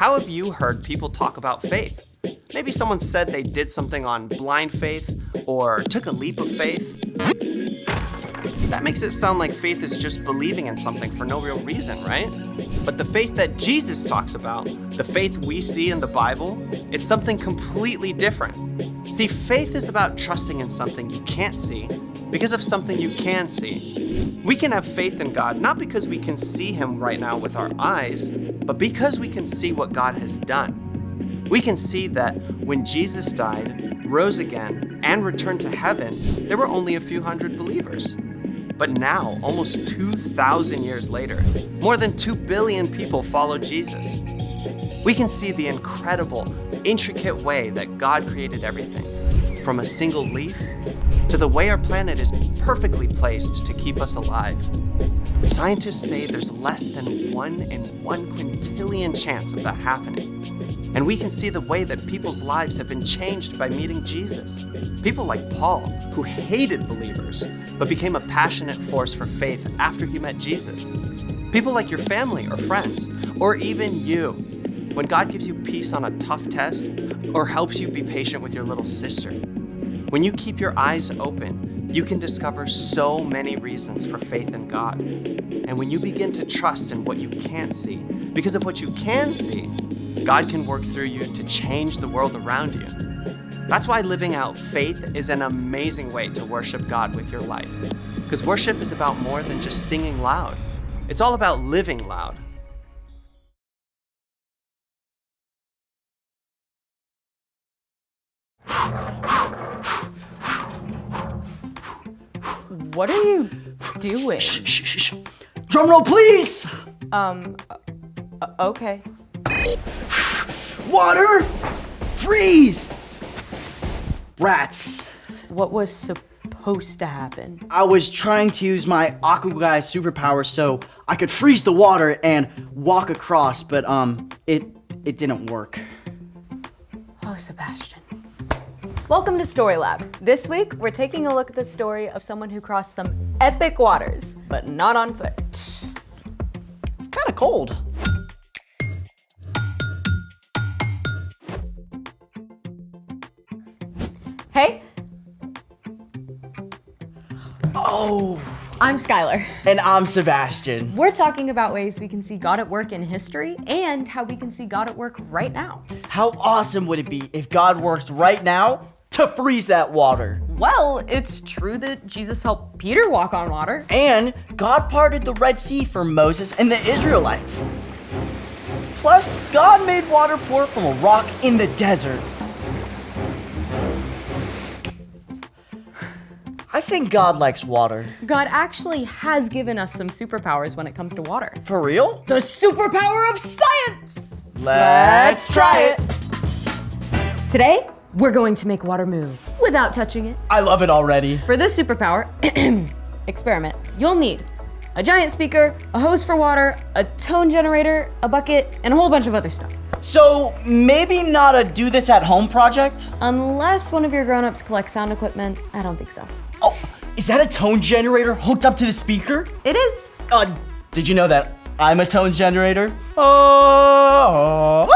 how have you heard people talk about faith? Maybe someone said they did something on blind faith or took a leap of faith. That makes it sound like faith is just believing in something for no real reason, right? But the faith that Jesus talks about, the faith we see in the Bible, it's something completely different. See, faith is about trusting in something you can't see because of something you can see. We can have faith in God not because we can see Him right now with our eyes, but because we can see what God has done. We can see that when Jesus died, rose again, and returned to heaven, there were only a few hundred believers. But now, almost 2,000 years later, more than 2 billion people follow Jesus. We can see the incredible, intricate way that God created everything, from a single leaf to the way our planet is perfectly placed to keep us alive. Scientists say there's less than 1 in 1 quintillion chance of that happening. And we can see the way that people's lives have been changed by meeting Jesus. People like Paul, who hated believers, but became a passionate force for faith after he met Jesus. People like your family or friends, or even you. When God gives you peace on a tough test, or helps you be patient with your little sister. When you keep your eyes open, you can discover so many reasons for faith in God. And when you begin to trust in what you can't see, because of what you can see, God can work through you to change the world around you. That's why living out faith is an amazing way to worship God with your life. Because worship is about more than just singing loud. It's all about living loud. What are you doing? Shh. Drum roll, please! Okay. Water! Freeze! Rats. What was supposed to happen? I was trying to use my Aqua Guy superpower so I could freeze the water and walk across, but it didn't work. Oh, Sebastian. Welcome to Story Lab. This week, we're taking a look at the story of someone who crossed some epic waters, but not on foot. It's kind of cold. Hey, Oh, I'm Skylar. and I'm Sebastian. We're talking about ways we can see God at work in history and how we can see God at work right now. How awesome would it be if God worked right now to freeze that water? Well, it's true that Jesus helped Peter walk on water. And God parted the Red Sea for Moses and the Israelites. Plus, God made water pour from a rock in the desert. I think God likes water. God actually has given us some superpowers when it comes to water. For real? The superpower of science! Let's try it. Today, we're going to make water move without touching it. I love it already. For this superpower experiment, you'll need a giant speaker, a hose for water, a tone generator, a bucket, and a whole bunch of other stuff. So maybe not a do this at home project? Unless one of your grown-ups collects sound equipment, I don't think so. Oh, is that a tone generator hooked up to the speaker? It is. Did you know that I'm a tone generator? Oh.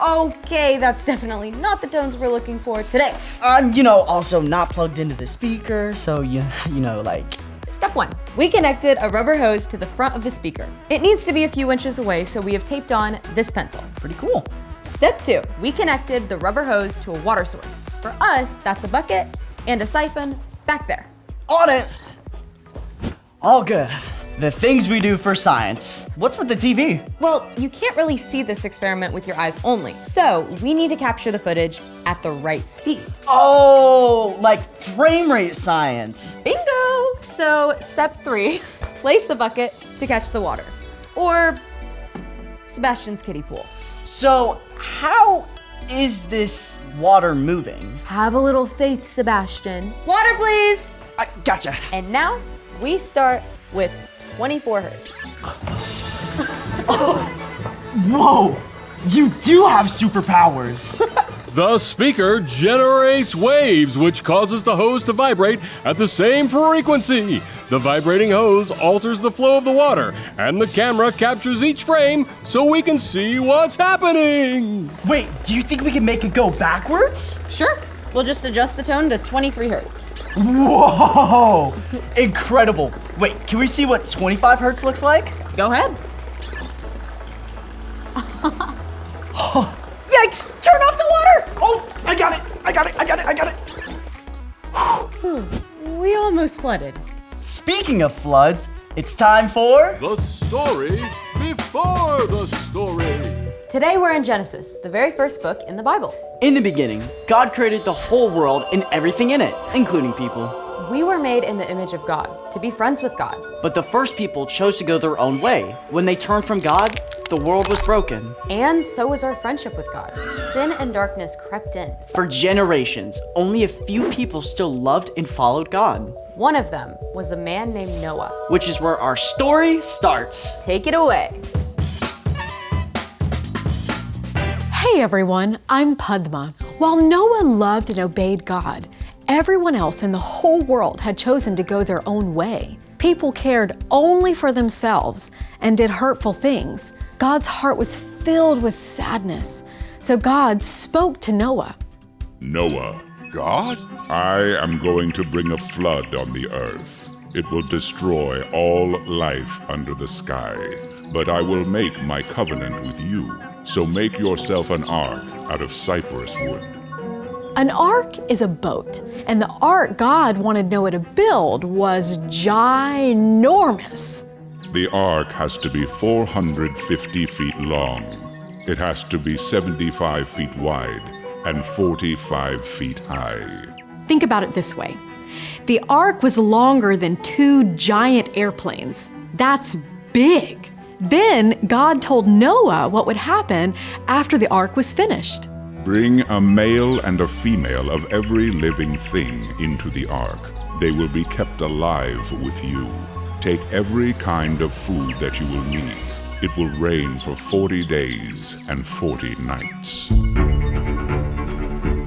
Okay, that's definitely not the tones we're looking for today. I'm, also not plugged into the speaker, so like. Step 1. We connected a rubber hose to the front of the speaker. It needs to be a few inches away, so we have taped on this pencil. Pretty cool. Step 2. We connected the rubber hose to a water source. For us, that's a bucket and a siphon back there. On it. All good. The things we do for science. What's with the TV? Well, you can't really see this experiment with your eyes only, so we need to capture the footage at the right speed. Oh, like frame rate science. Bingo! So, step 3, place the bucket to catch the water. Or Sebastian's kiddie pool. So, how is this water moving? Have a little faith, Sebastian. Water, please! I gotcha. And now, we start with 24 hertz. Whoa! You do have superpowers! The speaker generates waves, which causes the hose to vibrate at the same frequency. The vibrating hose alters the flow of the water, and the camera captures each frame so we can see what's happening. Wait, do you think we can make it go backwards? Sure. We'll just adjust the tone to 23 hertz. Whoa! Incredible. Wait, can we see what 25 hertz looks like? Go ahead. Yikes! Turn off the water! Oh, I got it! We almost flooded. Speaking of floods, it's time for... The story before the story. Today we're in Genesis, the very first book in the Bible. In the beginning, God created the whole world and everything in it, including people. We were made in the image of God, to be friends with God. But the first people chose to go their own way. When they turned from God, the world was broken. And so was our friendship with God. Sin and darkness crept in. For generations, only a few people still loved and followed God. One of them was a man named Noah. Which is where our story starts. Take it away. Hey everyone, I'm Padma. While Noah loved and obeyed God, everyone else in the whole world had chosen to go their own way. People cared only for themselves and did hurtful things. God's heart was filled with sadness, so God spoke to Noah. Noah, God? I am going to bring a flood on the earth. It will destroy all life under the sky, but I will make my covenant with you. So make yourself an ark out of cypress wood. An ark is a boat, and the ark God wanted Noah to build was ginormous. The ark has to be 450 feet long. It has to be 75 feet wide and 45 feet high. Think about it this way. The ark was longer than 2 giant airplanes. That's big. Then God told Noah what would happen after the ark was finished. Bring a male and a female of every living thing into the ark. They will be kept alive with you. Take every kind of food that you will need. It will rain for 40 days and 40 nights.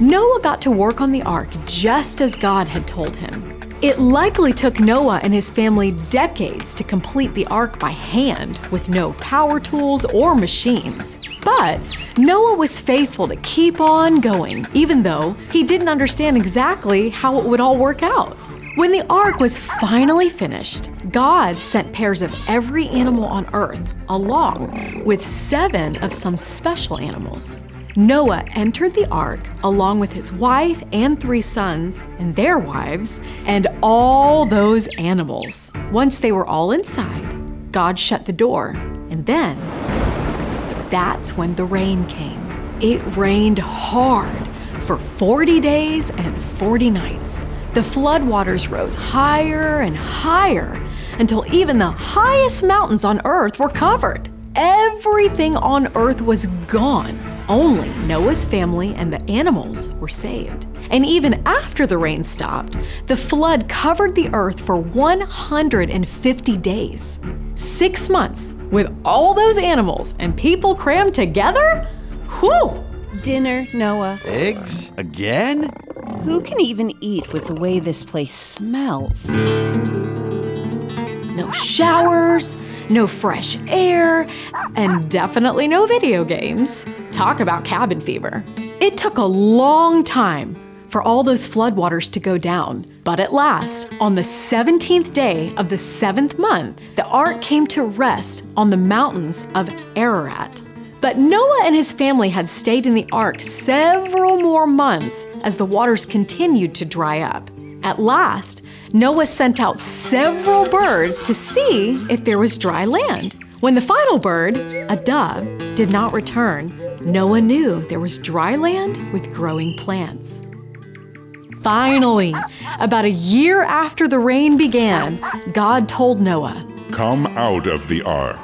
Noah got to work on the ark just as God had told him. It likely took Noah and his family decades to complete the ark by hand with no power tools or machines. But Noah was faithful to keep on going, even though he didn't understand exactly how it would all work out. When the ark was finally finished, God sent pairs of every animal on earth, along with 7 of some special animals. Noah entered the ark along with his wife and 3 sons and their wives and all those animals. Once they were all inside, God shut the door, and then that's when the rain came. It rained hard for 40 days and 40 nights. The floodwaters rose higher and higher until even the highest mountains on earth were covered. Everything on earth was gone. Only Noah's family and the animals were saved. And even after the rain stopped, the flood covered the earth for 150 days. 6 months with all those animals and people crammed together? Whew! Dinner, Noah. Eggs? Again? Who can even eat with the way this place smells? No showers, no fresh air, and definitely no video games. Talk about cabin fever. It took a long time for all those floodwaters to go down, but at last, on the 17th day of the 7th month, the ark came to rest on the mountains of Ararat. But Noah and his family had stayed in the ark several more months as the waters continued to dry up. At last, Noah sent out several birds to see if there was dry land. When the final bird, a dove, did not return, Noah knew there was dry land with growing plants. Finally, about a year after the rain began, God told Noah, "Come out of the ark."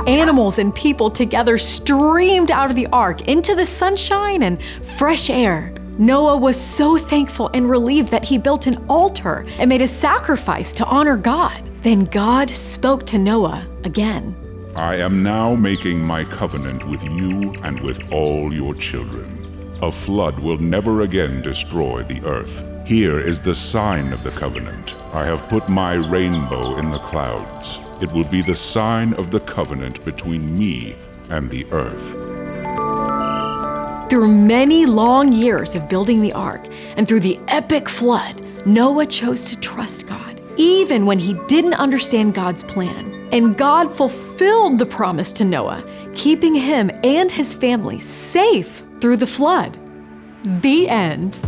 Animals and people together streamed out of the ark into the sunshine and fresh air. Noah was so thankful and relieved that he built an altar and made a sacrifice to honor God. Then God spoke to Noah again. I am now making my covenant with you and with all your children. A flood will never again destroy the earth. Here is the sign of the covenant. I have put my rainbow in the clouds. It will be the sign of the covenant between me and the earth. Through many long years of building the ark and through the epic flood, Noah chose to trust God, even when he didn't understand God's plan. And God fulfilled the promise to Noah, keeping him and his family safe through the flood. The end.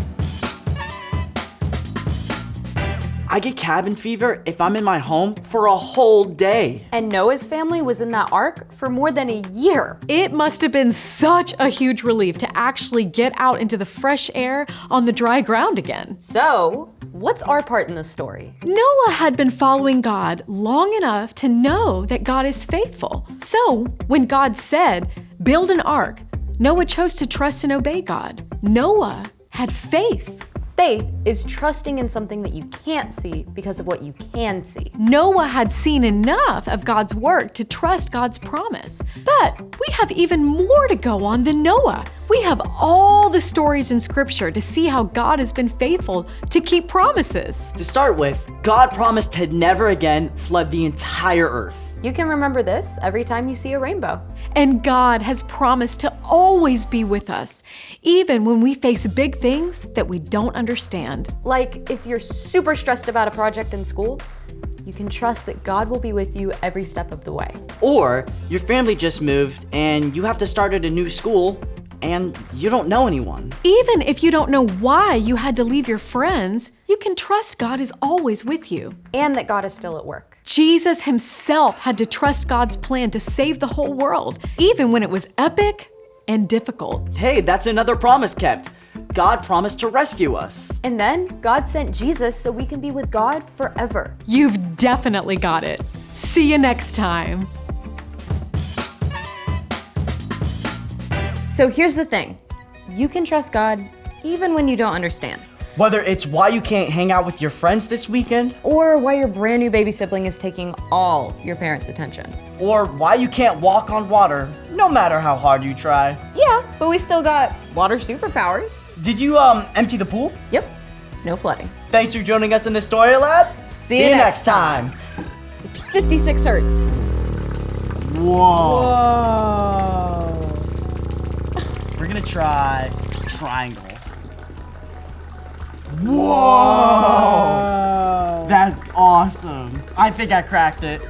I get cabin fever if I'm in my home for a whole day. And Noah's family was in that ark for more than a year. It must have been such a huge relief to actually get out into the fresh air on the dry ground again. So, what's our part in the story? Noah had been following God long enough to know that God is faithful. So, when God said, "Build an ark," Noah chose to trust and obey God. Noah had faith. Faith is trusting in something that you can't see because of what you can see. Noah had seen enough of God's work to trust God's promise. But we have even more to go on than Noah. We have all the stories in Scripture to see how God has been faithful to keep promises. To start with, God promised to never again flood the entire earth. You can remember this every time you see a rainbow. And God has promised to always be with us, even when we face big things that we don't understand. Like if you're super stressed about a project in school, you can trust that God will be with you every step of the way. Or your family just moved and you have to start at a new school and you don't know anyone. Even if you don't know why you had to leave your friends, you can trust God is always with you. And that God is still at work. Jesus himself had to trust God's plan to save the whole world, even when it was epic and difficult. Hey, that's another promise kept. God promised to rescue us. And then God sent Jesus so we can be with God forever. You've definitely got it. See you next time. So here's the thing. You can trust God even when you don't understand. Whether it's why you can't hang out with your friends this weekend, Or why your brand new baby sibling is taking all your parents' attention. or why you can't walk on water, no matter how hard you try. Yeah, but we still got water superpowers. Did you empty the pool? Yep, no flooding. Thanks for joining us in the Story Lab. See you next time. It's 56 hertz. Whoa. We're gonna try triangle. Whoa! That's awesome. I think I cracked it.